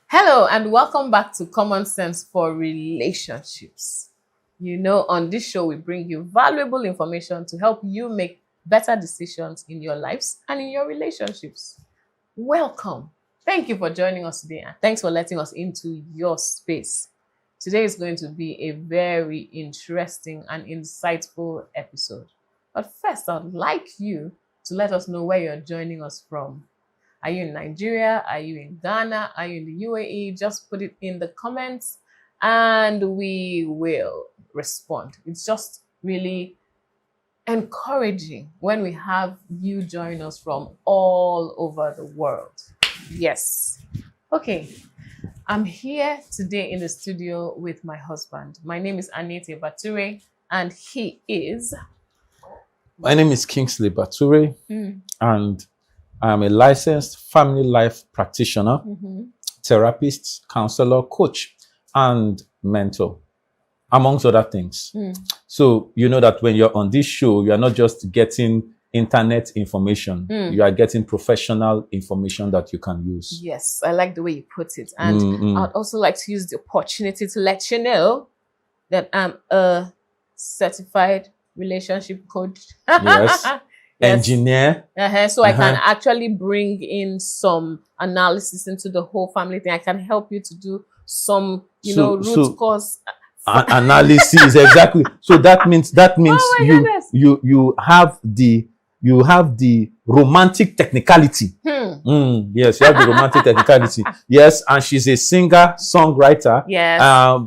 Hello and welcome back to Common Sense for Relationships. You know, on this show, we bring you valuable information to help you make better decisions in your lives and in your relationships. Welcome. Thank you for joining us today and thanks for letting us into your space. Today is going to be a very interesting and insightful episode. But first, I'd like you to let us know where you're joining us from. Are you in Nigeria? Are you in Ghana? Are you in the UAE? Just put it in the comments and we will respond. It's just really encouraging when we have you join us from all over the world. Yes. Okay. I'm here today in the studio with my husband. My name is Anietie and Bature and he is... My name is Kingsley Bature and I'm a licensed family life practitioner, therapist, counselor, coach, and mentor, amongst other things. So you know that when you're on this show, you are not just getting internet information, you are getting professional information that you can use. Yes, I like the way you put it. And I'd also like to use the opportunity to let you know that I'm a certified relationship coach. Yes. Engineer. So I can actually bring in some analysis into the whole family thing. I can help you to do some, root cause analysis. Exactly. So that means you have the romantic technicality. Yes, you have the romantic technicality. Yes, and she's a singer, songwriter. Yes.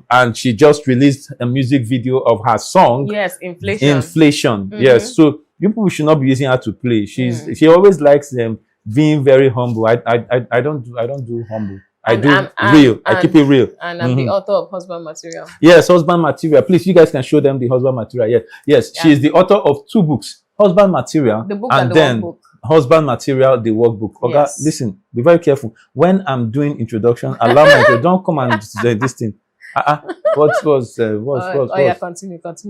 And she just released a music video of her song. Yes, Inflation. Yes. So you people should not be using her to play. She always likes them being very humble. I don't do humble. I keep it real. And I'm the author of Husband Material. Yes, Husband Material. Please, you guys can show them the Husband Material. Yes. She is the author of 2 books. Husband Material, the book and the then workbook. Husband Material, the workbook. Okay, Yes. Listen, be very careful. When I'm doing introduction, allow me don't come and say this thing. Continue.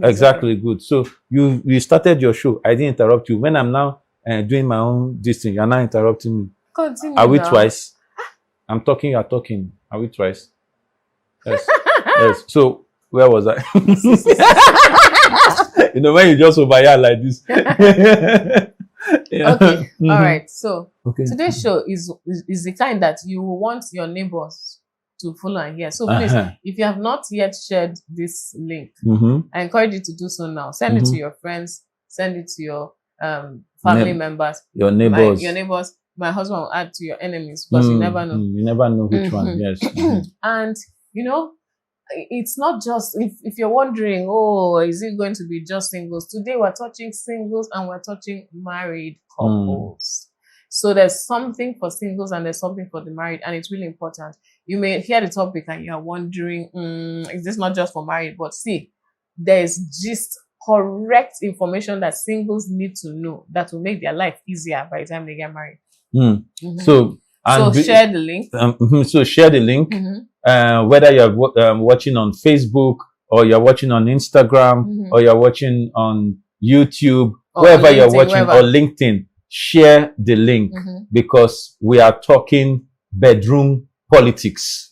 Exactly, good. So you started your show. I didn't interrupt you. When I'm now doing my own this thing, you're now interrupting me. Continue. Are we now. twice? I'm talking, you're talking. Are we twice? Yes. Yes. So where was I? When you just over here like this. Yeah. Okay. All right. So Okay. today's show is the kind that you want your neighbors to follow and hear. So please, if you have not yet shared this link, I encourage you to do so now. Send it to your friends. Send it to your family members. Your neighbors. Your neighbors. My husband will add to your enemies because you never know. You never know which one. Yes. And it's not just if you're wondering, is it going to be just singles? Today we're touching singles and we're touching married couples. So there's something for singles and there's something for the married, and it's really important. You may hear the topic and you're wondering, is this not just for married? But see, there's just correct information that singles need to know that will make their life easier by the time they get married. So share the link. So share the link. Whether you're watching on Facebook or you're watching on Instagram or you're watching on YouTube, wherever you're watching, or LinkedIn, share the link because we are talking bedroom politics.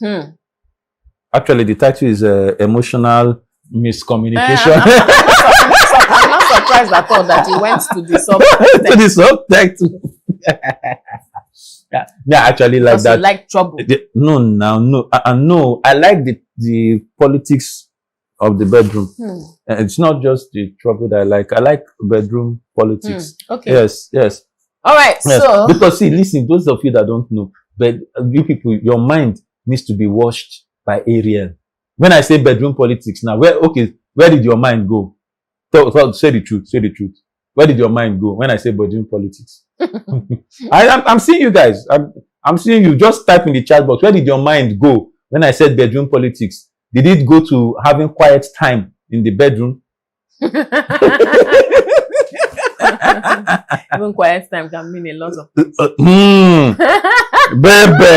Actually, the title is emotional miscommunication. I'm not surprised at all that you went to the subtext. To the subtext. Yeah, actually like that. You like trouble? No. I like the politics of the bedroom. It's not just the trouble that I like. I like bedroom politics. Okay. Yes. All right. Yes. So because see, listen, those of you that don't know, but you people, your mind needs to be washed by Ariel. When I say bedroom politics, now where did your mind go? Say the truth. Where did your mind go when I say bedroom politics? I'm seeing you guys. I'm seeing you. Just type in the chat box. Where did your mind go when I said bedroom politics? Did it go to having quiet time in the bedroom? Even quiet time can mean a lot of things. Baby,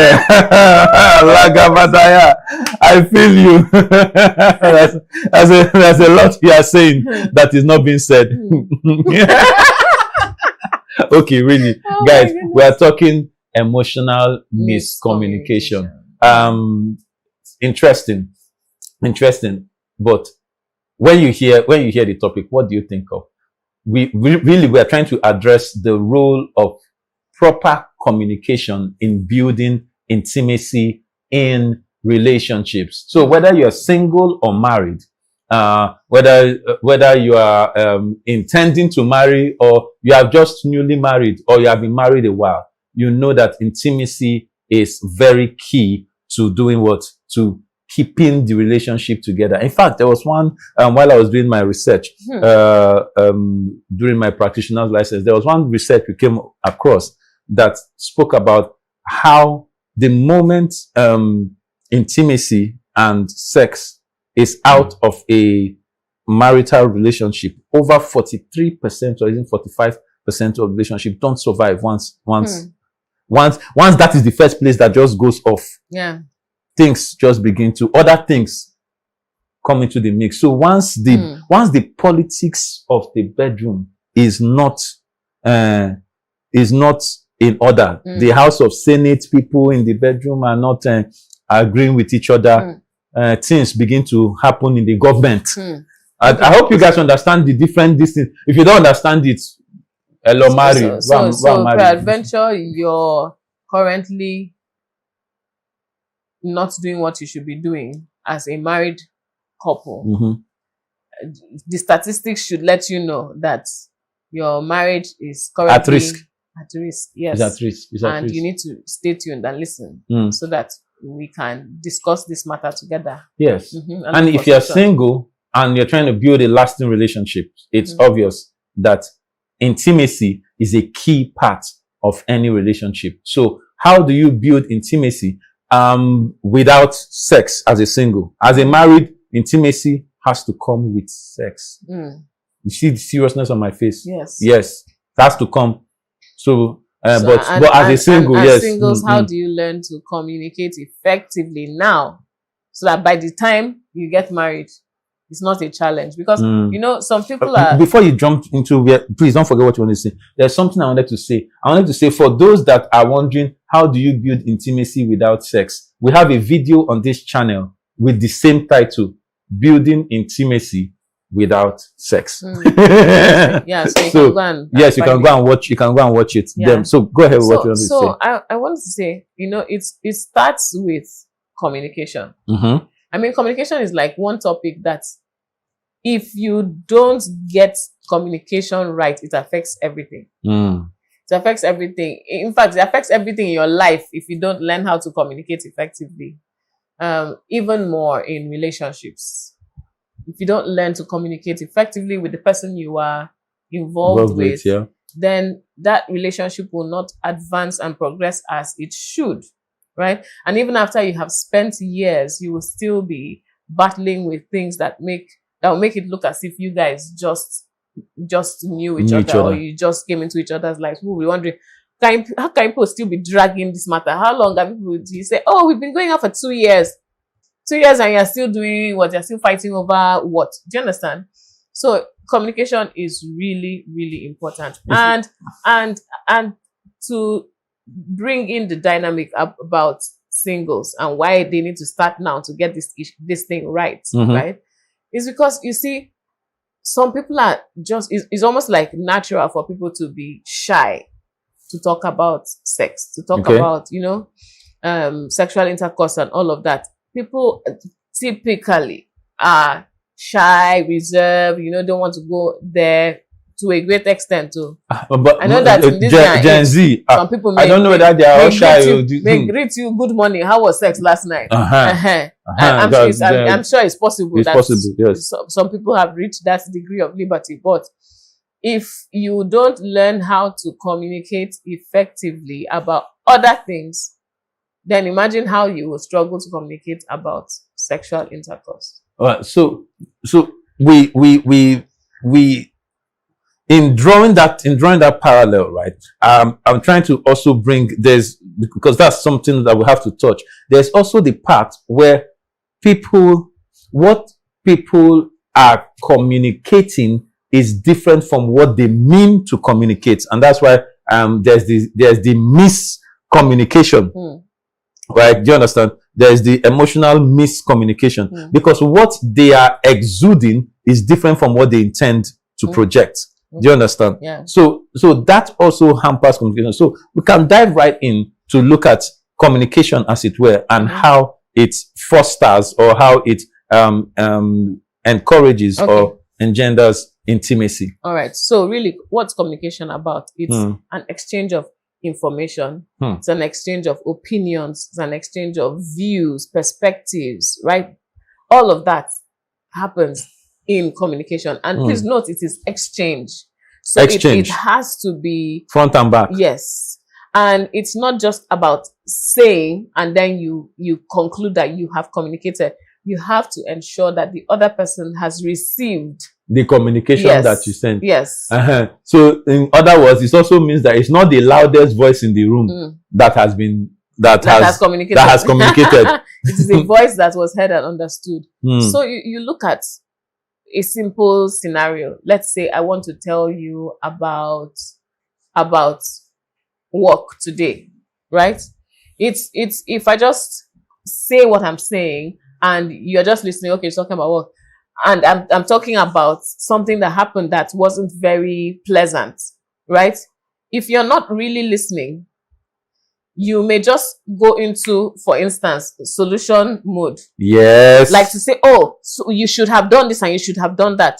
Lagabadaya, I feel you. There's a lot you are saying that is not being said. Okay, really, guys, we are talking emotional miscommunication. Interesting. But when you hear the topic, what do you think of? We are trying to address the role of proper communication in building intimacy in relationships. So whether you're single or married, whether you are intending to marry, or you are just newly married, or you have been married a while, you know that intimacy is very key to doing what? To keeping the relationship together. In fact, there was one, while I was doing my research, during my practitioner's license, there was one research we came across that spoke about how the moment intimacy and sex is out of a marital relationship, over 43% or even 45% of relationship don't survive once that is the first place that just goes off. Yeah. Things just begin to, other things come into the mix. So once the politics of the bedroom is not in order, the House of Senate people in the bedroom are not agreeing with each other, things begin to happen in the government. I hope you guys understand the different distance. If you don't understand it, hello, marry. So peradventure, you're currently not doing what you should be doing as a married couple. The statistics should let you know that your marriage is currently at risk. Yes. It's at risk. And you need to stay tuned and listen so that we can discuss this matter together. Yes. And if you're single and you're trying to build a lasting relationship, it's obvious that intimacy is a key part of any relationship. So how do you build intimacy without sex as a single? As a married, intimacy has to come with sex. You see the seriousness on my face? Yes. It has to come. So, but as a single, as singles, how do you learn to communicate effectively now, so that by the time you get married, it's not a challenge? Because you know, some people are. Before you jump into, please don't forget what you want to say. There's something I wanted to say. I wanted to say, for those that are wondering, how do you build intimacy without sex? We have a video on this channel with the same title, Building Intimacy Without Sex. Yeah, so you can go and yes, you can go and watch. You can go and watch it. Yeah. So go ahead with what you want to say. So I wanted to say, you know, it starts with communication. I mean, communication is like one topic that, if you don't get communication right, it affects everything. It affects everything. In fact, it affects everything in your life if you don't learn how to communicate effectively. Even more in relationships. If you don't learn to communicate effectively with the person you are involved with, then that relationship will not advance and progress as it should, right? And even after you have spent years, you will still be battling with things that will make it look as if you guys just knew each other, or you just came into each other's lives. We'll be wondering, how can people still be dragging this matter? How long have people, you say, oh, we've been going out for 2 years. 2 years and you're still doing what? You're still fighting over what? Do you understand? So communication is really, really important. And to bring in the dynamic about singles and why they need to start now to get this thing right, right? Is because, you see, some people are just, it's almost like natural for people to be shy to talk about sex, to talk about, you know, sexual intercourse and all of that. People typically are shy, reserved, you know, don't want to go there to a great extent too. But I know that in this Gen Z, some people I don't know whether they are all shy. They greet you, good morning, how was sex last night? I'm sure it's possible. It's possible, yes. Some people have reached that degree of liberty, but if you don't learn how to communicate effectively about other things, then imagine how you will struggle to communicate about sexual intercourse. All right. So we in drawing that parallel, right? I'm trying to also bring because that's something that we have to touch. There's also the part where what people are communicating is different from what they mean to communicate, and that's why there's the miscommunication. Right? Do you understand? there's the emotional miscommunication, because what they are exuding is different from what they intend to project. Do you understand? Yeah. So that also hampers communication. So we can dive right in to look at communication, as it were, and how it fosters or how it encourages or engenders intimacy. All right. So really, what's communication about? It's an exchange of information. It's an exchange of opinions. It's an exchange of views, perspectives, right? All of that happens in communication. And please note, it is exchange. So it has to be front and back. Yes. And it's not just about saying and then you conclude that you have communicated. You have to ensure that the other person has received the communication that you sent. Yes. So in other words, it also means that it's not the loudest voice in the room that has communicated. It is a voice that was heard and understood. So you look at a simple scenario. Let's say I want to tell you about work today, right? It's if I just say what I'm saying and you're just listening, okay, talking about work, and I'm talking about something that happened that wasn't very pleasant, right? If you're not really listening, you may just go into, for instance, solution mode. Yes. Like to say, oh, so you should have done this and you should have done that.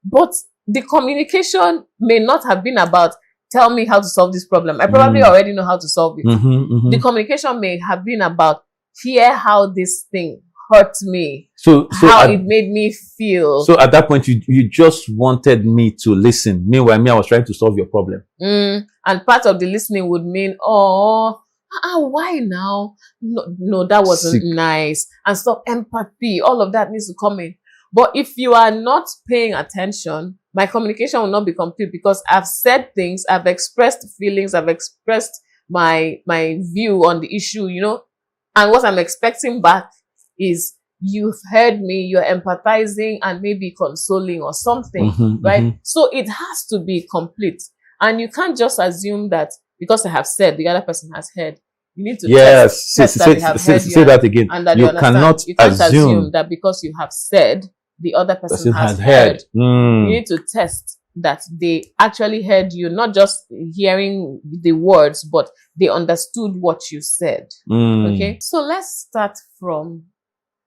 But the communication may not have been about, tell me how to solve this problem. I probably already know how to solve it. The communication may have been about, hear how this thing hurt me. So how it made me feel. So at that point, you just wanted me to listen. Meanwhile, I was trying to solve your problem. And part of the listening would mean, why now? No, that wasn't nice. And stop empathy. All of that needs to come in. But if you are not paying attention, my communication will not be complete, because I've said things, I've expressed feelings, I've expressed my view on the issue, and what I'm expecting back is you've heard me, you're empathizing and maybe consoling or something, right? So it has to be complete. And you can't just assume that because I have said, the other person has heard. You need to test that they have heard you. Say that again. And that you can't assume that because you have said, the other person has heard. You need to test that they actually heard you, not just hearing the words, but they understood what you said. Okay? So let's start from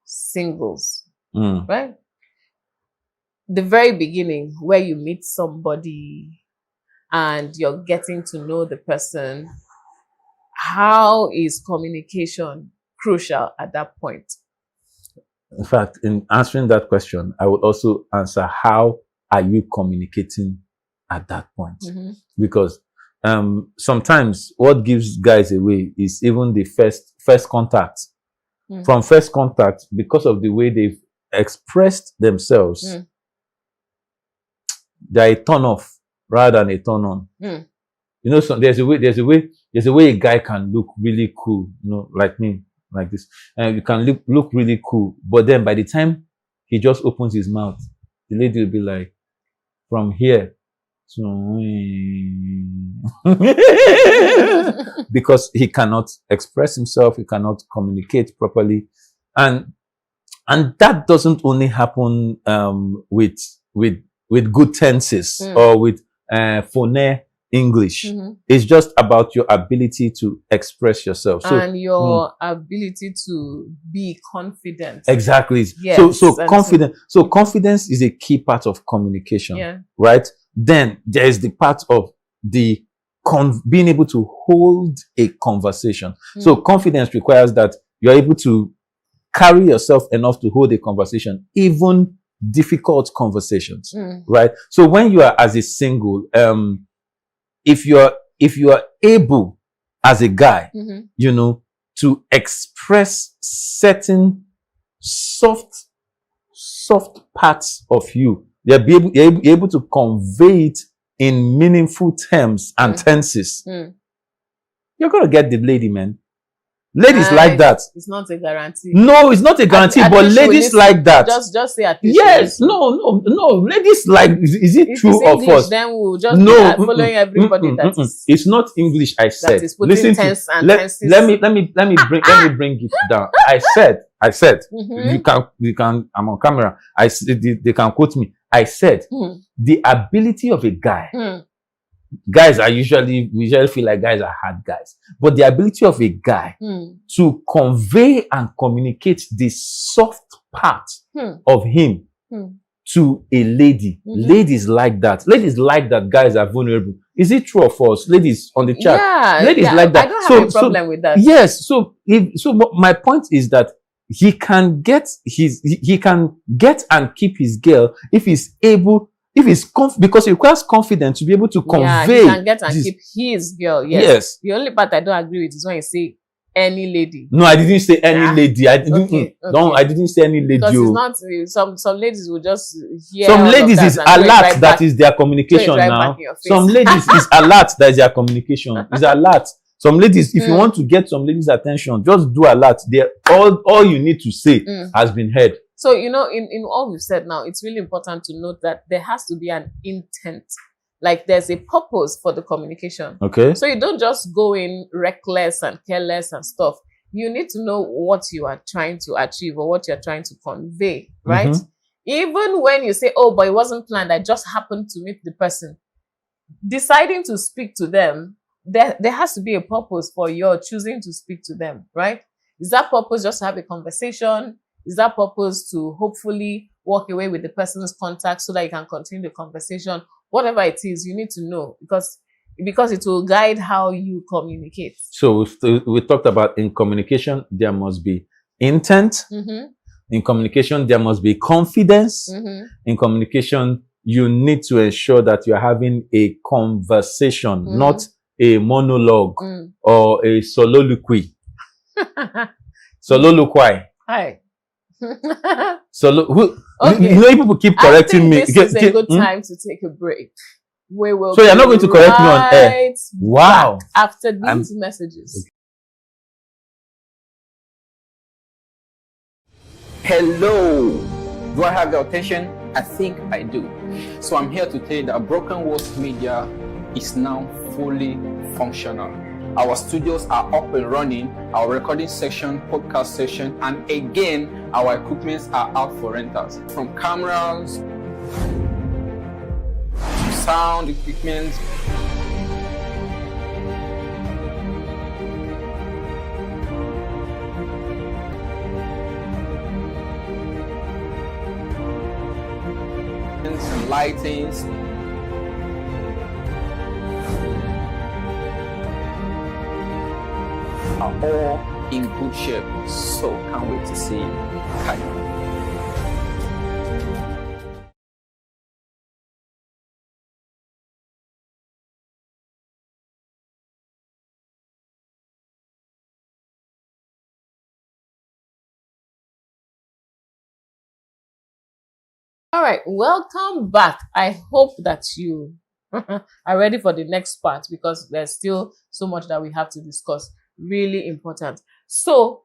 singles, right? The very beginning, where you meet somebody and you're getting to know the person. How is communication crucial at that point? In fact, in answering that question, I would also answer, how are you communicating at that point? Because sometimes what gives guys away is even the first contact. From first contact, because of the way they've expressed themselves, they're a turn off rather than a turn on. So there's a way a guy can look really cool, like me, like this, and you can look really cool, but then by the time he just opens his mouth, the lady will be like, from here to because he cannot express himself, he cannot communicate properly, and that doesn't only happen with good tenses or with phone English. It's just about your ability to express yourself. And your ability to be confident. Exactly. Yes, so confidence is a key part of communication, right? Then there is the part of the being able to hold a conversation. So confidence requires that you're able to carry yourself enough to hold a conversation, even difficult conversations, right? So when you are as a single, if you are able as a guy, to express certain soft parts of you, you're able to convey it in meaningful terms and tenses. You're gonna get the lady, man. Ladies like that. It's not a guarantee. No, it's not a guarantee, but ladies like that. Just say at least. Yes, no. Ladies like, is it if true it's English, or false? then we'll just No, be following everybody that is. It's not English. I said. That is putting tense and tenses. Let me bring it down. I said. You can. I'm on camera. I said they can quote me. I said the ability of a guy. Guys are we usually feel like guys are hard guys, but the ability of a guy to convey and communicate the soft part of him to a lady. Ladies like that. Ladies like that guys are vulnerable. Is it true or false? Ladies on the chat. Yeah, ladies like that. I don't have a problem with that. Yes. So my point is that he can get and keep his girl if he's able. If it's because it requires confidence to be able to convey. Yeah, he can get and keep his girl. Yes. The only part I don't agree with is when you say any lady. No, I didn't say any lady. I didn't. Okay. No, I didn't say any lady. Because it's not. Some ladies will just hear. Some ladies is alert that is their communication now. Some ladies is alert that is their communication. Is alert. Some ladies, if you want to get some ladies' attention, just do alert. All you need to say has been heard. So, in all we've said now, it's really important to note that there has to be an intent. Like there's a purpose for the communication. Okay. So you don't just go in reckless and careless and stuff. You need to know what you are trying to achieve or what you're trying to convey, right? Even when you say, oh, but it wasn't planned, I just happened to meet the person. Deciding to speak to them, there has to be a purpose for your choosing to speak to them, right? Is that purpose just to have a conversation? Is that purpose to hopefully walk away with the person's contact so that you can continue the conversation? Whatever it is, you need to know because it will guide how you communicate. So we talked about in communication, there must be intent. In communication, there must be confidence. In communication, you need to ensure that you're having a conversation, not a monologue or a soliloquy. Soliloquy. Hi. So people keep correcting me. This is a good time to take a break. We will. So you're not going to correct me on air. Wow. After these messages. Hello. Do I have your attention? I think I do. So I'm here to tell you that Broken Words Media is now fully functional. Our studios are up and running, our recording section, podcast session, and again, our equipments are out for rentals. From cameras, to sound equipment, and lightings. Are all in good shape, so can't wait to see Kaya. All right, welcome back. I hope that you are ready for the next part because there's still so much that we have to discuss. Really important. So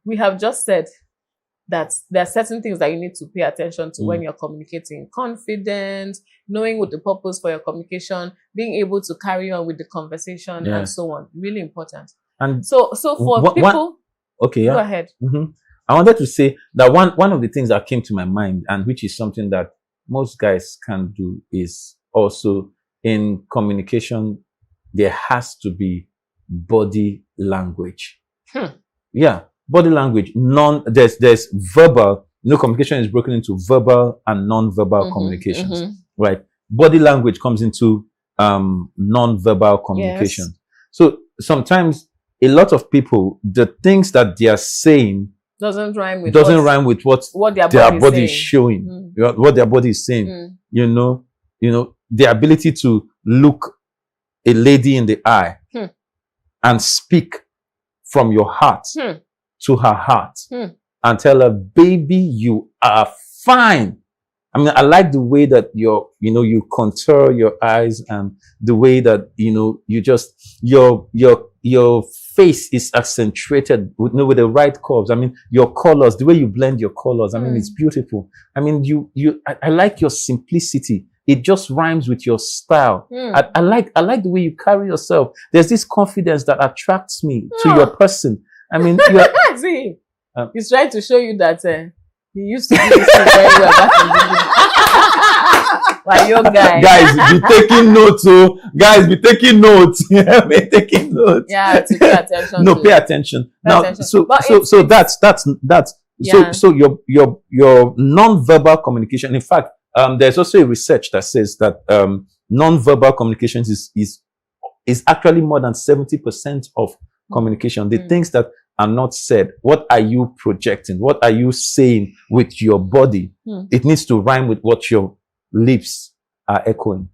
we have just said that there are certain things that you need to pay attention to when you're communicating. Confidence, knowing what the purpose for your communication, being able to carry on with the conversation and so on. Really important. And so for people, go ahead. I wanted to say that one of the things that came to my mind, and which is something that most guys can do, is also in communication, there has to be body language. Yeah, body language. There's verbal. Communication is broken into verbal and non-verbal communications, right? Body language comes into non-verbal communication. Yes. So sometimes a lot of people, the things that they are saying doesn't rhyme with what their body is showing, what their body is saying. The ability to look a lady in the eye and speak from your heart to her heart and tell her, baby, you are fine. I mean, I like the way that you contour your eyes and the way that, you just, your face is accentuated with, with the right curves. I mean, your colors, the way you blend your colors, I mean, it's beautiful. I mean, I like your simplicity. It just rhymes with your style. I like the way you carry yourself. There's this confidence that attracts me to your person. I mean, see, he's trying to show you that he used to do this thing very well back in the day. Like your guy. Guys, be taking notes, oh. Guys, be taking notes. Be taking notes. Yeah, to pay attention. No, pay attention. Now, so that's yeah. so your non-verbal communication. In fact, there's also a research that says that non-verbal communications is actually more than 70% of communication. The things that are not said. What are you projecting? What are you saying with your body? It needs to rhyme with what your lips are echoing.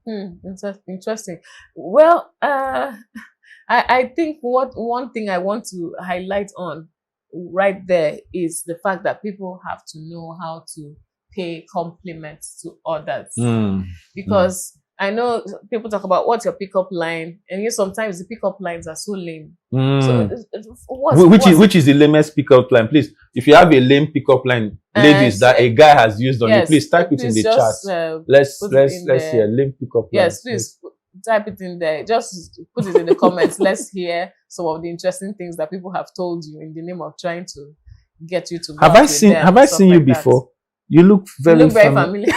Interesting. Well, I think one thing I want to highlight on right there is the fact that people have to know how to pay compliments to others. Because I know people talk about what's your pickup line, and sometimes the pickup lines are so lame. So which is the lamest pickup line? Please, if you have a lame pickup line, ladies, that a guy has used on you, please type it in the chat. Let's hear lame pickup line. Yes, please type it in there. Just put it in the comments. Let's hear some of the interesting things that people have told you in the name of trying to get you to. Have I seen you before? You look very familiar.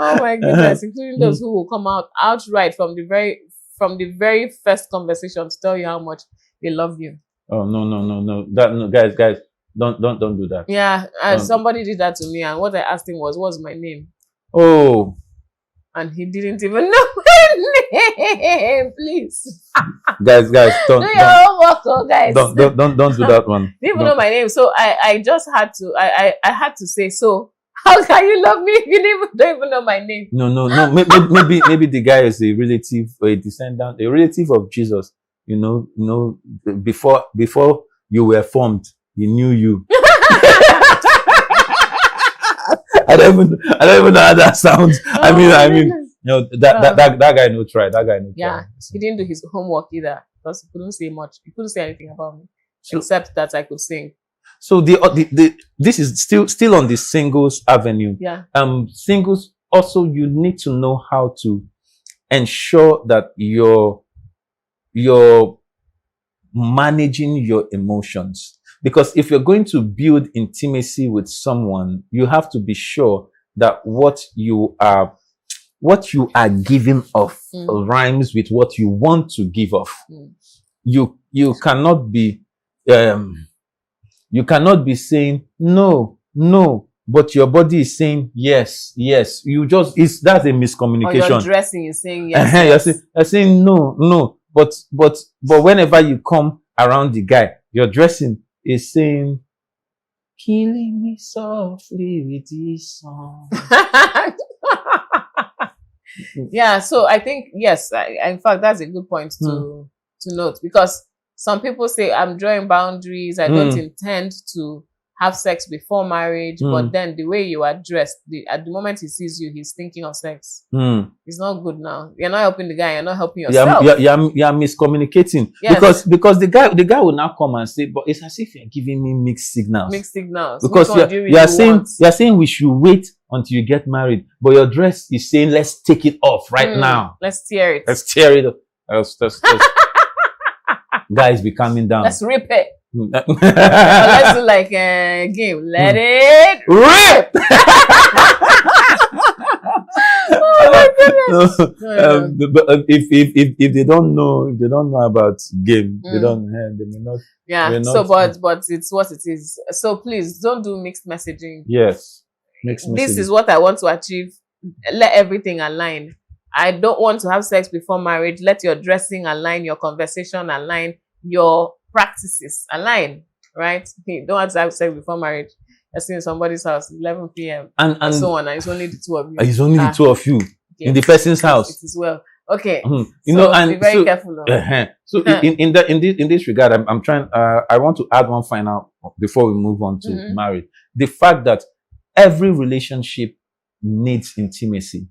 Oh my goodness, including those who will come out outright from the very first conversation to tell you how much they love you. Oh no. Guys, don't do that. Yeah, and somebody did that to me, and what I asked him was, what's my name? Oh. And he didn't even know my name. Please. Guys, don't do your homework, guys. Don't do that one. Didn't even know my name. So I just had to I had to say, so how can you love me if you don't even know my name? No. Maybe the guy is a relative or a descendant, a relative of Jesus. You know, before you were formed, he knew you. I don't even know how that sounds. I mean, that guy no try. That guy no try. Yeah, he didn't do his homework either because he couldn't say much. He couldn't say anything about me except that I could sing. So this is still on the singles avenue. Yeah. Singles also, you need to know how to ensure that you're managing your emotions. Because if you're going to build intimacy with someone, you have to be sure that what you are giving off rhymes with what you want to give off. You cannot be saying no, but your body is saying yes. That's a miscommunication. Or you're dressing, you're saying yes. You're saying no. But whenever you come around the guy, your dressing is saying, killing me softly with this song. Yeah, so I think, yes, in fact, that's a good point to note, because some people say, I'm drawing boundaries, I don't intend to have sex before marriage, but then the way you are dressed, at the moment he sees you, he's thinking of sex. It's not good now. You're not helping the guy, you're not helping yourself. You're miscommunicating. Yes. Because the guy will now come and say, but it's as if you're giving me mixed signals. Because you're saying we should wait until you get married, but your dress is saying let's take it off right now. Let's tear it. Let's guys, be calming down. Let's rip it. Let's do like a game. Let it rip. Oh my goodness. If they don't know about game, they may not. Yeah. So, but it's what it is. So please don't do mixed messaging. Yes. This is what I want to achieve. Let everything align. I don't want to have sex before marriage. Let your dressing align, your conversation align, your practices align, right? Okay, don't have to have sex before marriage. I see in somebody's house, 11 p.m. and so on, and it's only the two of you. It's only the two of you in the person's house. It is well. Okay. And be very careful. So in this regard, I'm trying. I want to add one final before we move on to marriage. The fact that every relationship needs intimacy.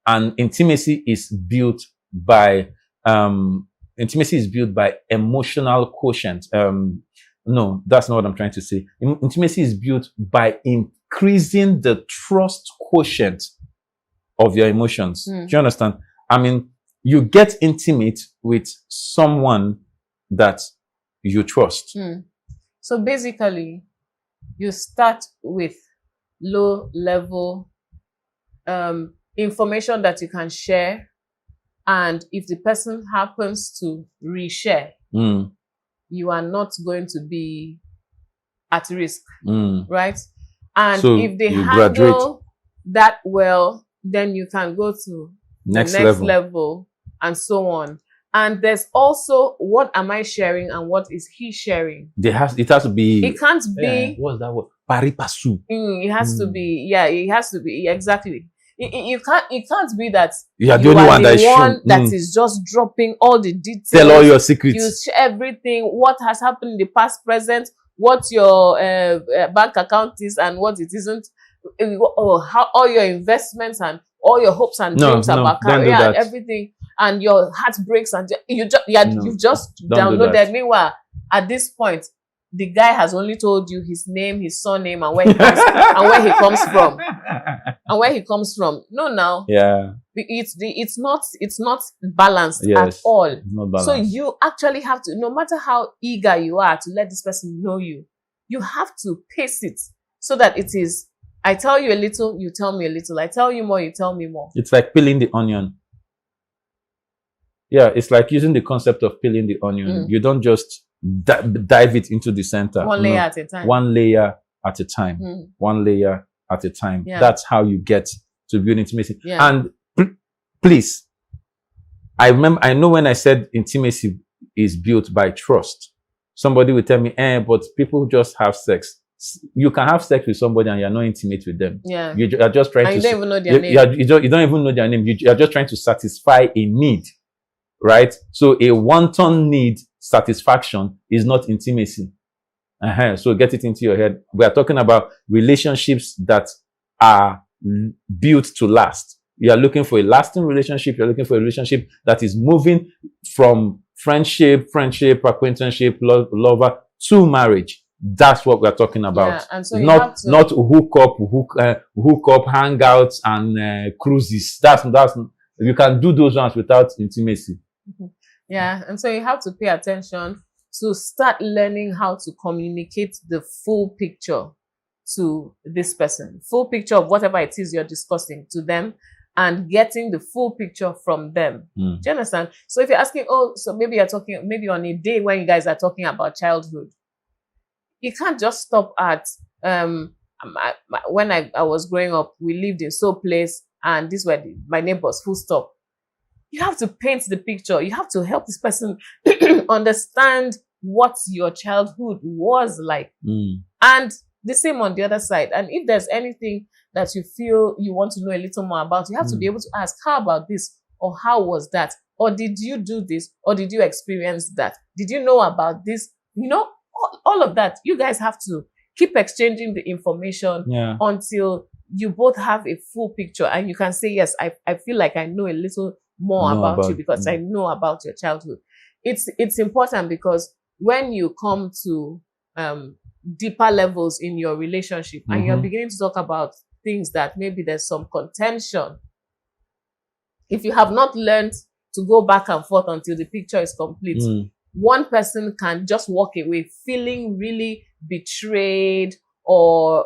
And intimacy is built by emotional quotient. No, that's not what I'm trying to say. Intimacy is built by increasing the trust quotient of your emotions. Do you understand? I mean, you get intimate with someone that you trust. So basically, you start with low level information that you can share, and if the person happens to reshare, you are not going to be at risk, right? And So if they you handle graduate. that well, then you can go to Next the next level. level, and so on. And there's also, what am I sharing and what is he sharing? It has to be. It can't be. What's that word? Pari passu. It has to be. Yeah, it has to be exactly. It can't be that You are the only one that is shown. that is just dropping all the details. Tell all your secrets. You share everything. What has happened in the past, present, what your bank account is and what it isn't, or how all your investments and all your hopes and dreams about career and everything, and your heartbreaks, and you've just downloaded. Meanwhile, at this point, the guy has only told you his name, his surname, and where he comes and where he comes from, and where he comes from. No, now, it's not balanced at all. It's not balanced. So you actually have to, no matter how eager you are to let this person know you, you have to pace it so that it is. I tell you a little, you tell me a little. I tell you more, you tell me more. It's like peeling the onion. Yeah, it's like using the concept of peeling the onion. You don't just dive it into the center. One layer at a time. One layer at a time. One layer at a time. Yeah. That's how you get to build intimacy. Yeah. And please, I know when I said intimacy is built by trust, somebody will tell me, but people just have sex. You can have sex with somebody and you're not intimate with them. Yeah. You are just trying and to. You don't even know their name. You don't even know their name. You are just trying to satisfy a need, right? So a wanton need satisfaction is not intimacy. So get it into your head. We are talking about relationships that are built to last. You are looking for a lasting relationship. You're looking for a relationship that is moving from friendship, acquaintanceship, lover to marriage. That's what we're talking about. Yeah, and so not hook up, hangouts and cruises. That's you can do those ones without intimacy. Yeah, and so you have to pay attention to start learning how to communicate the full picture to this person, full picture of whatever it is you're discussing to them, and getting the full picture from them. Do you understand? So if you're asking, so maybe you're talking, maybe on a day when you guys are talking about childhood, you can't just stop at, when I was growing up, we lived in so place, and these were my neighbors, full stop. You have to paint the picture. You have to help this person understand what your childhood was like. And the same on the other side. And if there's anything that you feel you want to know a little more about, you have to be able to ask, how about this? Or how was that? Or did you do this? Or did you experience that? Did you know about this? You know, all of that. You guys have to keep exchanging the information until you both have a full picture. And you can say, yes, I feel like I know a little more about you because I know about your childhood. It's important because when you come to deeper levels in your relationship and you're beginning to talk about things that maybe there's some contention, if you have not learned to go back and forth until the picture is complete, one person can just walk away feeling really betrayed or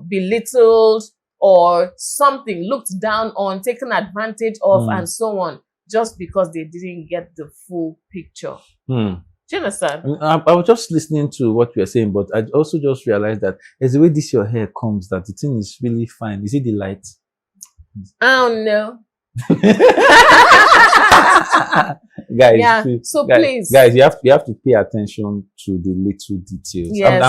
belittled or something, looked down on, taken advantage of, and so on, just because they didn't get the full picture. Do you understand? I was just listening to what you were saying, but I also just realized that there's the way this your hair comes, that the thing is really fine. Is it the light? I don't know. Guys, please, guys, you have to pay attention to the little details. Yes,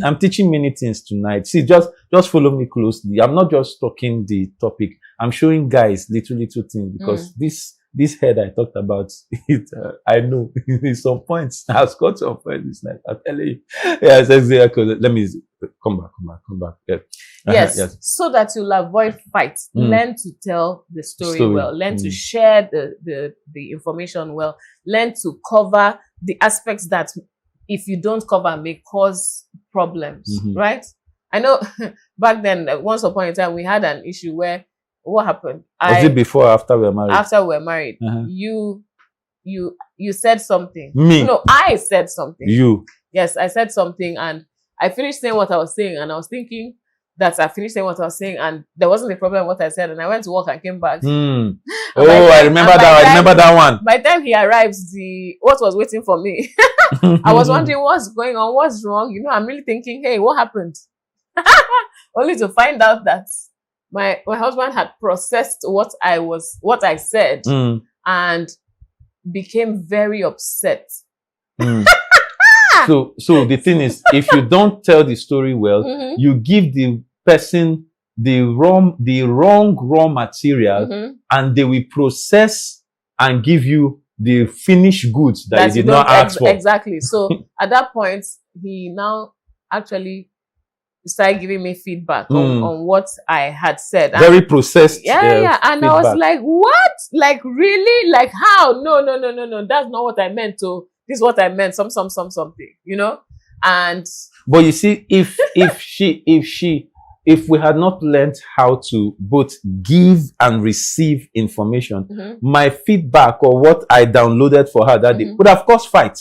I'm teaching many things tonight. See, just follow me closely. I'm not just talking the topic. I'm showing guys little things because this head I talked about, I know in some points I've got some points. Like I'm telling you, let me come back. Yeah. Yes, Yes. so that you'll avoid fights. Learn to tell the story well. Learn to share the information well. Learn to cover the aspects that, if you don't cover, may cause problems, right? I know back then, once upon a time, we had an issue where, what happened? Was it before or after we were married? After we were married. You said something. Me? No, I said something. You? Yes, I said something, and I finished saying what I was saying, and I was thinking that I finished saying what I was saying, and there wasn't a problem with what I said, and I went to work and came back. Oh, I remember that. I remember that one. By the time he arrives, what was waiting for me? I was wondering what's going on, what's wrong. You know, I'm really thinking, hey, what happened? Only to find out that my husband had processed what I said and became very upset. So the thing is, if you don't tell the story well, you give the person the wrong raw material, and they will process and give you the finished goods that you did not ask for. Exactly. So at that point, he now actually started giving me feedback on what I had said. Very processed. Yeah. And feedback. I was like, what? Like, really? Like, how? No. That's not what I meant to. This is what I meant. Something, you know? And but you see, if we had not learned how to both give and receive information, my feedback or what I downloaded for her that day would have caused fight,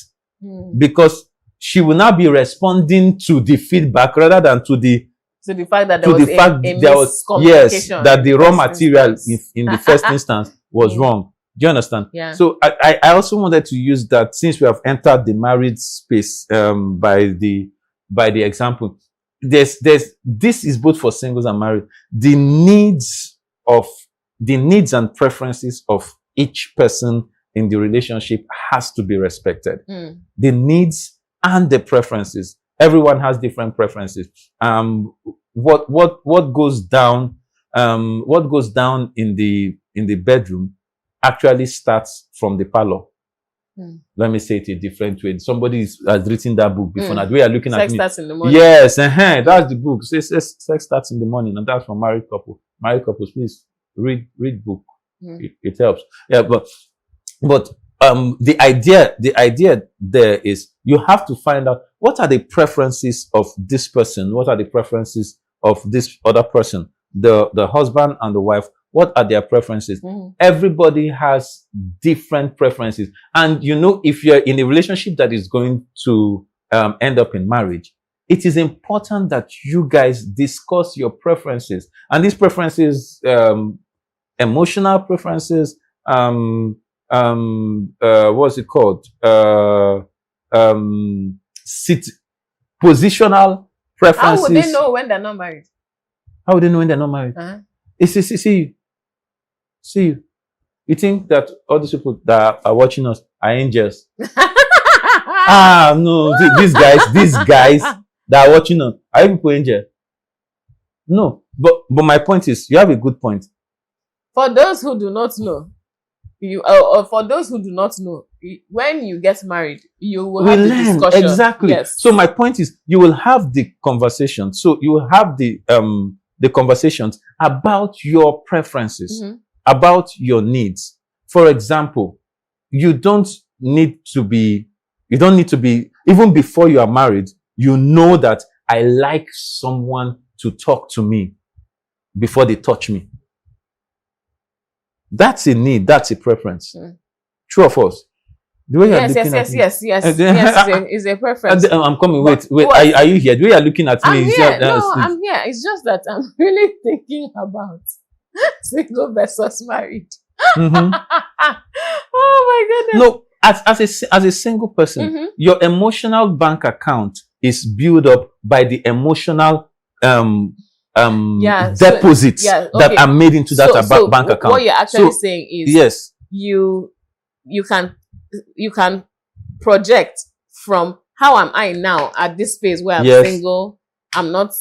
because she will now be responding to the feedback rather than to the fact that there was miscommunication. Yes, that the raw material in the first instance was wrong. Do you understand? Yeah. So I also wanted to use that, since we have entered the married space by the example. This is both for singles and married. The needs and preferences of each person in the relationship has to be respected. The needs and the preferences. Everyone has different preferences. What goes down in the bedroom actually starts from the parlor. Let me say it a different way. Somebody has written that book before. Now, the way you're looking at me. Sex starts in the morning. Yes, that's the book. Sex starts in the morning, and that's for married couple. Married couples, please read book. It helps. Yeah, but the idea there is, you have to find out what are the preferences of this person, what are the preferences of this other person, the husband and the wife. What are their preferences? Everybody has different preferences. And you know, if you're in a relationship that is going to end up in marriage, it is important that you guys discuss your preferences. And these preferences, emotional preferences, what's it called? Positional preferences. How would they know when they're not married? How would they know when they're not married? See, you think that all these people that are watching us are angels? No, these guys that are watching us, are you people angels? No, but my point is, you have a good point. For those who do not know, when you get married, you will have the discussion. Exactly. Yes. So my point is, you will have the conversation. So you will have the conversations about your preferences, about your needs. For example, you don't need to be, even before you are married, you know that I like someone to talk to me before they touch me. That's a need, that's a preference. True or false? The way yes, it's a preference. I'm coming. Wait. Are you here? The way you're looking at me. I'm here. It's just that I'm really thinking about single versus married. Oh my goodness. No, as a single person, your emotional bank account is built up by the emotional deposits that are made into that bank account. What you're actually saying is, yes, you can project from how am I now at this phase where I'm single, I'm not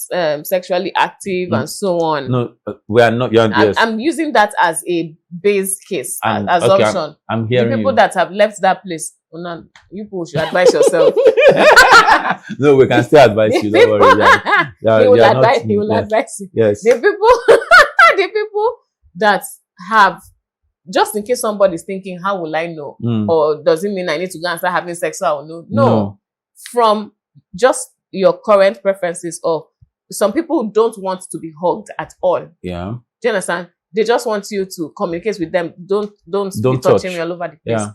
sexually active, and so on. No, we are not. I'm using that as a base case, assumption. I'm hearing the people you. that have left that place, You people should advise yourself. No, we can still advise you. Don't worry. He will advise you. Yes. The people that have, just in case somebody's thinking, how will I know? Or does it mean I need to go and start having sex so I will know? No. From just your current preferences of, some people don't want to be hugged at all. Yeah. Do you understand? They just want you to communicate with them. Don't be touching me all over the place. Yeah.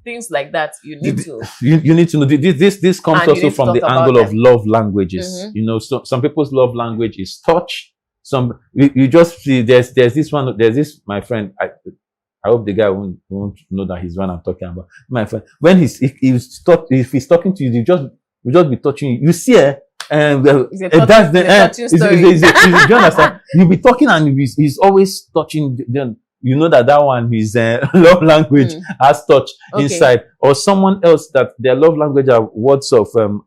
Things like that. You need to. You need to know. This comes also from the angle of love languages. Mm-hmm. You know, so some people's love language is touch. Some you just see. There's this one. There's this, my friend. I hope the guy won't know that he's the one I'm talking about. My friend, when if he's talking to you, he will just be touching you. You see, that's the do you understand? You'll be talking and he's always touching. You know that one, his love language has touch inside. Or someone else that their love language are words of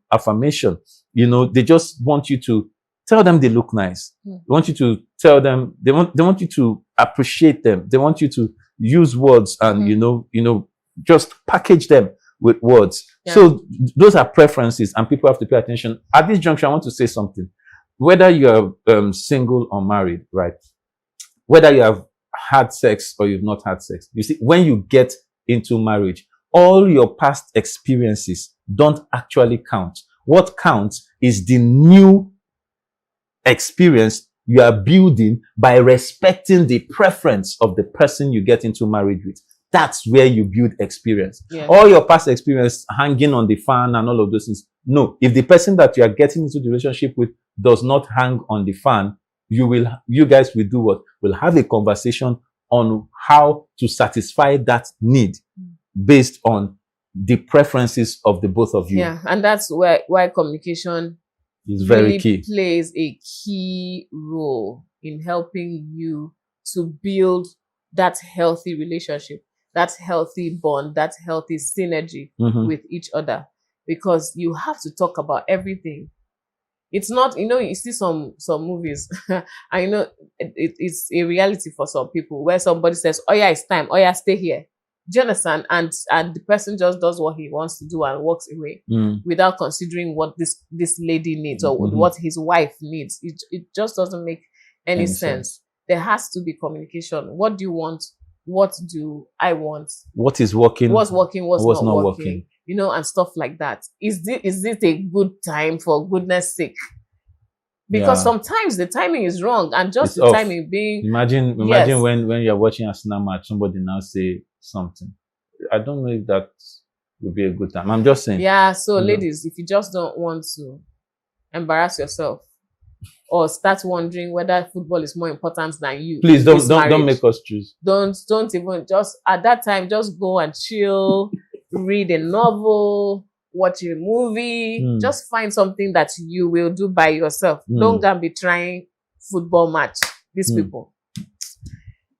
affirmation. You know, they just want you to tell them they look nice. They want you to tell them, they want you to appreciate them. They want you to use words and, you know, just package them with words. Yeah. So those are preferences and people have to pay attention. At this juncture, I want to say something. Whether you're single or married, right? Whether you have had sex or you've not had sex, you see, when you get into marriage, all your past experiences don't actually count. What counts is the new experience you are building by respecting the preference of the person you get into marriage with. That's where you build experience. Yeah. All your past experience hanging on the fan and all of those things. No, if the person that you are getting into the relationship with does not hang on the fan, you guys will do what? We'll have a conversation on how to satisfy that need based on the preferences of the both of you. Yeah, and that's why communication is very key. Plays a key role in helping you to build that healthy relationship, that healthy bond, that healthy synergy with each other, because you have to talk about everything. It's not, you see some movies, I know it's a reality for some people where somebody says, oh yeah, it's time, oh yeah, stay here. Do you understand? And the person just does what he wants to do and walks away without considering what this lady needs or what his wife needs. It just doesn't make any sense. There has to be communication. What do you want? What do I want? What is working? What's working? What's not working? And stuff like that. Is this a good time, for goodness sake? Because sometimes the timing is wrong, and just it's the off. Timing being. Imagine when you're watching a Arsenal match, somebody now say something. I don't know if that would be a good time. I'm just saying. Yeah. So, ladies, if you just don't want to embarrass yourself or start wondering whether football is more important than you, please don't make us choose. Don't even, just at that time, just go and chill, read a novel, watch a movie, just find something that you will do by yourself. Don't go and be trying football match. These people.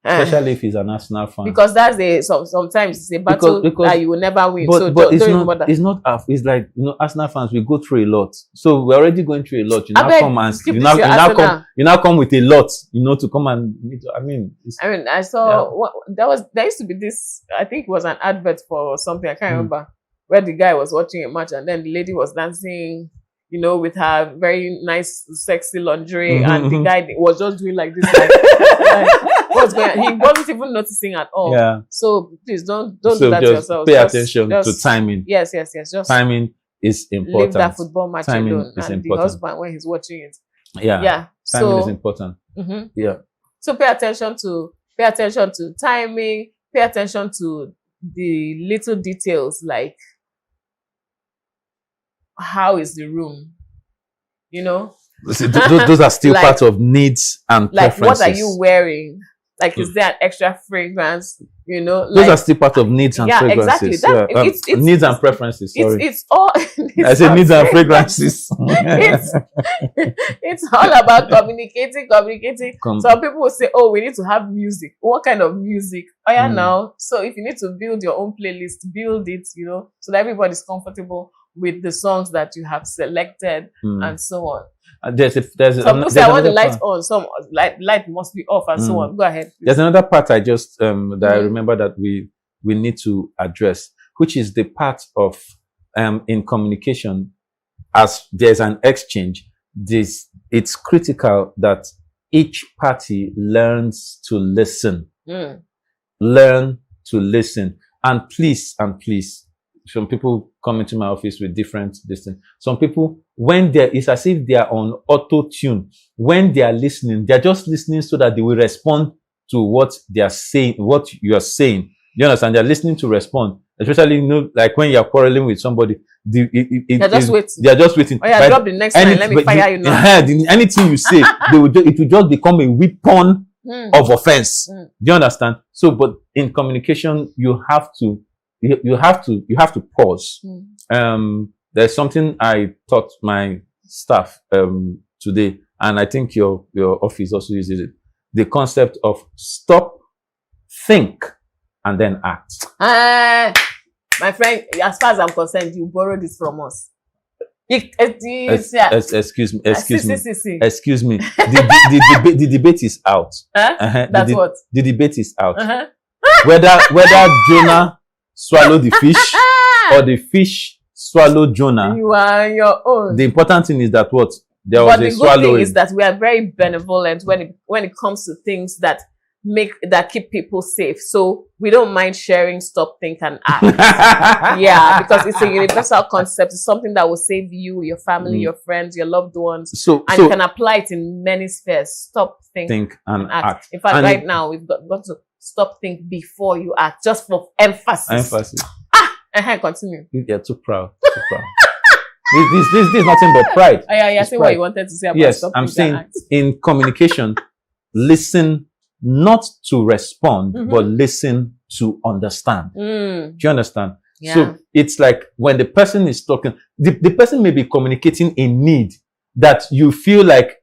Especially if he's an Arsenal fan. Because that's sometimes it's a battle that you will never win. But it's not it's like, Arsenal fans, we go through a lot. So we're already going through a lot. You now come with a lot, to come and I saw there used to be this, I think it was an advert for something, I can't remember, where the guy was watching a match and then the lady was dancing, with her very nice, sexy lingerie, and the guy was just doing like this. What's going on? He wasn't even noticing at all. Yeah. So please don't do that to yourself. Pay attention to timing. Yes. Just timing is important. Leave that football match alone. And the husband, when he's watching it. Yeah. Timing is important. Yeah. So pay attention to timing. Pay attention to the little details, like how is the room, those are still part of needs and preferences. Like, what are you wearing? Like, is there an extra fragrance? Those are still part of needs and fragrances. Exactly. It's needs and preferences. Sorry, it's all. I said needs and fragrances. It's all about communicating. Some people will say, "Oh, we need to have music. What kind of music?" Oh yeah, now. So if you need to build your own playlist, build it. So that everybody's comfortable with the songs that you have selected and so on. Some people say, I want the light on, some light must be off, and so on. Go ahead. Please. There's another part I just that I remember that we need to address. which is the part of in communication, as there's an exchange, it's critical that each party learns to listen. Learn to listen. And please, some people come into my office with different distance. Some people, when it's as if they are on auto tune. When they are listening, they're just listening so that they will respond to what they are saying, what you are saying. You understand? They're listening to respond. Especially, like when you're quarreling with somebody, they're just waiting. They're just waiting. Oh yeah, drop the next line. Let me fire you now. Anything you say, it will just become a weapon of offense. Do you understand? So, but in communication, you have to pause. There's something I taught my staff today, and I think your office also uses it. The concept of stop, think, and then act. My friend, as far as I'm concerned, you borrowed this from us. Excuse me. See. Excuse me. The debate is out. That's what? The debate is out. Whether Jonah swallowed the fish or the fish swallowed Jonah. You are on your own. The important thing is that what? There but was the a good thing swallowing. is that we are very benevolent when it comes to things that keep people safe. So we don't mind sharing stop, think, and act. Yeah, because it's a universal concept. It's something that will save you, your family, your friends, your loved ones. So you can apply it in many spheres. Stop, think and act. In fact, right now we've got to stop, think before you act, just for emphasis. Continue. You're too proud. This is nothing but pride. Yeah. Say what you wanted to say about yes, stop, I'm think, saying and act. In communication, listen not to respond, but listen to understand. Do you understand? Yeah. So it's like when the person is talking, the person may be communicating a need that you feel like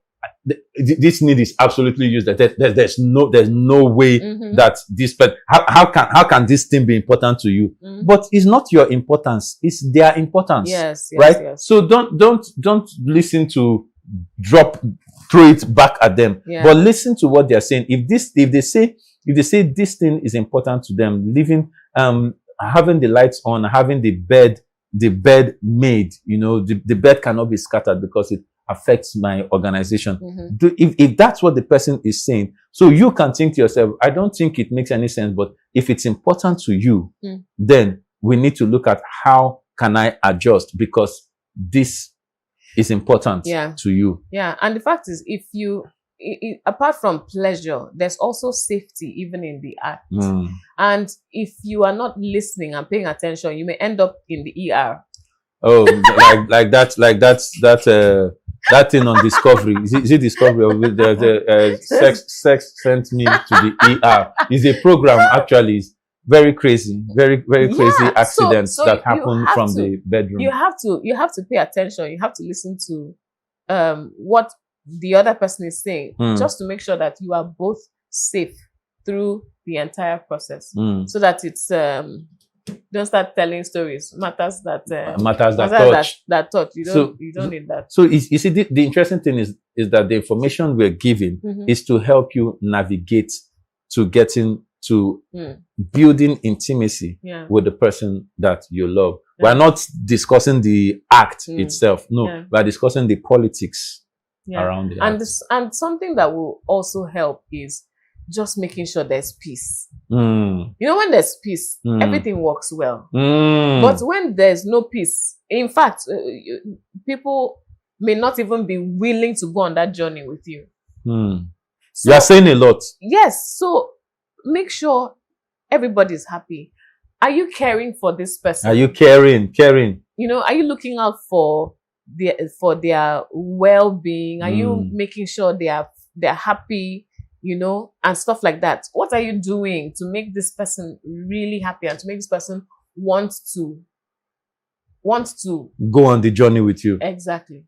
this need is absolutely used. There's no way that this. But how can this thing be important to you? But it's not your importance; it's their importance. Yes, right. Yes. So don't listen to throw it back at them. Yeah. But listen to what they are saying. If they say this thing is important to them, having the lights on, having the bed made, the bed cannot be scattered because it affects my organization. If that's what the person is saying, so you can think to yourself, I don't think it makes any sense, but if it's important to you, then we need to look at how can I adjust, because this is important to you. Yeah, and the fact is, if you apart from pleasure, there's also safety even in the act. And if you are not listening and paying attention, you may end up in the ER. Oh, like that thing on Discovery. Is it Discovery? Or sex sent me to the ER. It's a program, actually. It's very crazy, very crazy accidents that happen from the bedroom. You have to pay attention. You have to listen to what the other person is saying, just to make sure that you are both safe through the entire process, so that it's don't start telling stories, matters that touch. You don't need that. So you see, the interesting thing is that the information we're giving is to help you navigate to getting to building intimacy with the person that you love. We're not discussing the act itself. No, we're discussing the politics around the act. And something that will also help is just making sure there's peace. When there's peace, everything works well. But when there's no peace, in fact, people may not even be willing to go on that journey with you. So, you are saying a lot. Yes. So make sure everybody's happy. Are you caring for this person? Are you caring? Are you looking out for their well-being? Are you making sure they're happy? And stuff like that. What are you doing to make this person really happy and to make this person want to go on the journey with you? Exactly.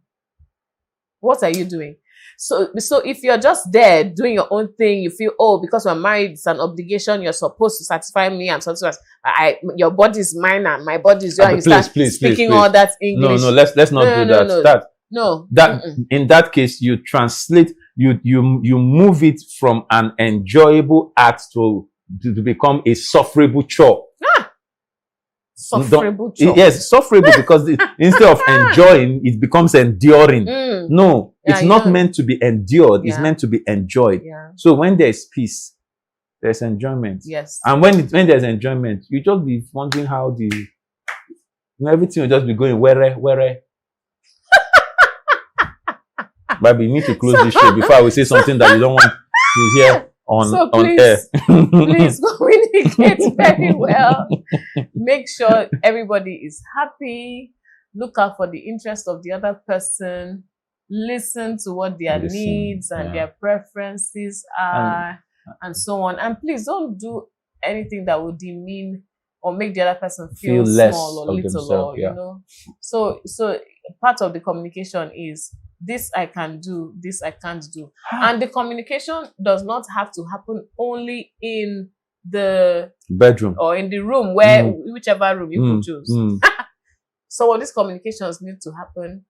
What are you doing? So if you're just there doing your own thing, you feel, because we're married, it's an obligation, you're supposed to satisfy me, I'm supposed to, your body is mine and my body is yours, and you start speaking all that English. No, let's not do that. No. In that case, you translate, you move it from an enjoyable act to become a sufferable chore. Sufferable chore. Yes, sufferable because instead of enjoying, it becomes enduring. No, Yeah, it's not meant to be endured. It's Yeah. meant to be enjoyed. Yeah. So when there's peace, there's enjoyment. Yes. And when there's enjoyment, you just be wondering how everything will just be going where. But we need to close this show before I will say something that you don't want to hear on air. Please communicate very well. Make sure everybody is happy. Look out for the interest of the other person. Listen to what their needs and their preferences are, and so on. And please don't do anything that would demean or make the other person feel small or little, or you know. So part of the communication is this I can do, this I can't do. And the communication does not have to happen only in the bedroom or in the room where whichever room you could choose. Some of these communications need to happen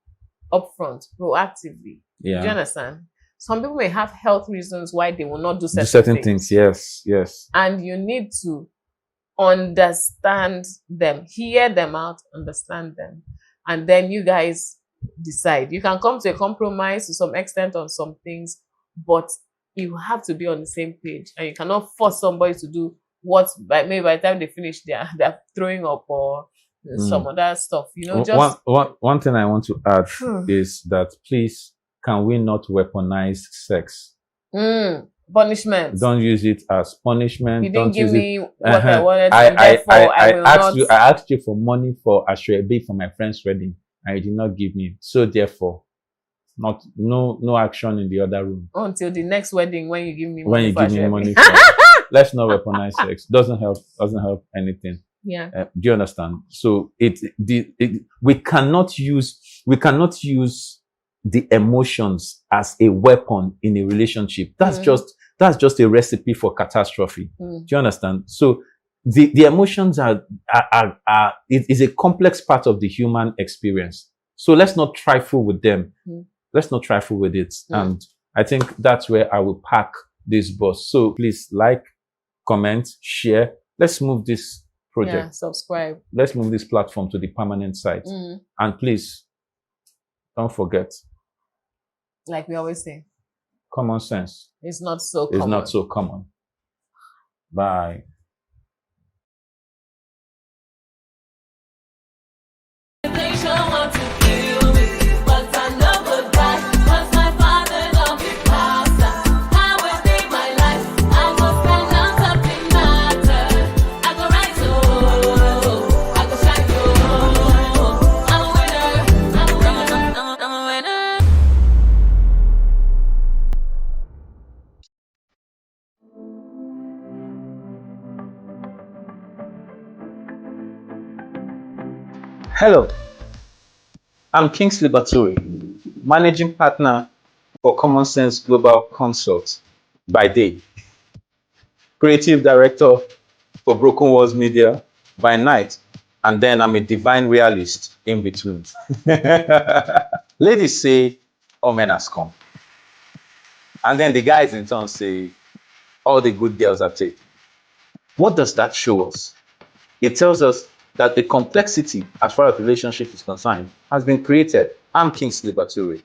upfront, proactively. Yeah. Do you understand? Some people may have health reasons why they will not do certain things. Yes. And you need to understand them, hear them out, understand them, and then you guys decide. You can come to a compromise to some extent on some things, but you have to be on the same page, and you cannot force somebody to do what maybe by the time they finish they're throwing up or some other stuff. You know, just one thing I want to add is that please, can we not weaponize sex? Punishment. Don't use it as punishment. You didn't give me what I wanted. I asked you for money for Ashwebi for my friend's wedding, and you did not give me. So therefore, no action in the other room until the next wedding when you give me money. When you give me money, let's not weaponize sex. Doesn't help anything. Yeah. Do you understand? So we cannot use the emotions as a weapon in a relationship. That's just a recipe for catastrophe. Do you understand? So the emotions it is a complex part of the human experience. So let's not trifle with them. Let's not trifle with it. And I think that's where I will park this bus. So please like, comment, share. Let's move this project. Yeah, subscribe. Let's move this platform to the permanent site. And please, don't forget. Like we always say. Common sense. It's not so common. It's not so common. Bye. Hello, I'm Kingsley Bature, Managing Partner for Common Sense Global Consult by day, Creative Director for Broken Walls Media by night, and then I'm a divine realist in between. Ladies say, all men has come. And then the guys in turn say, all the good girls are taken. What does that show us? It tells us that the complexity as far as relationship is concerned has been created. I'm Kingsley Bature,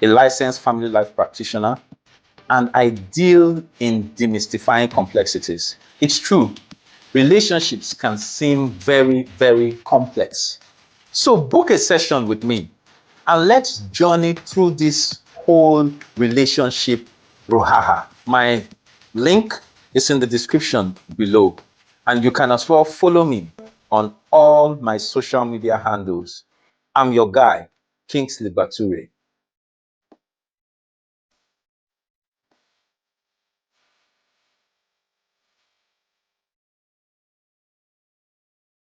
a licensed family life practitioner, and I deal in demystifying complexities. It's true, relationships can seem very, very complex. So book a session with me and let's journey through this whole relationship brouhaha. My link is in the description below, and you can as well follow me on all my social media handles. I'm your guy, Kingsley Bature.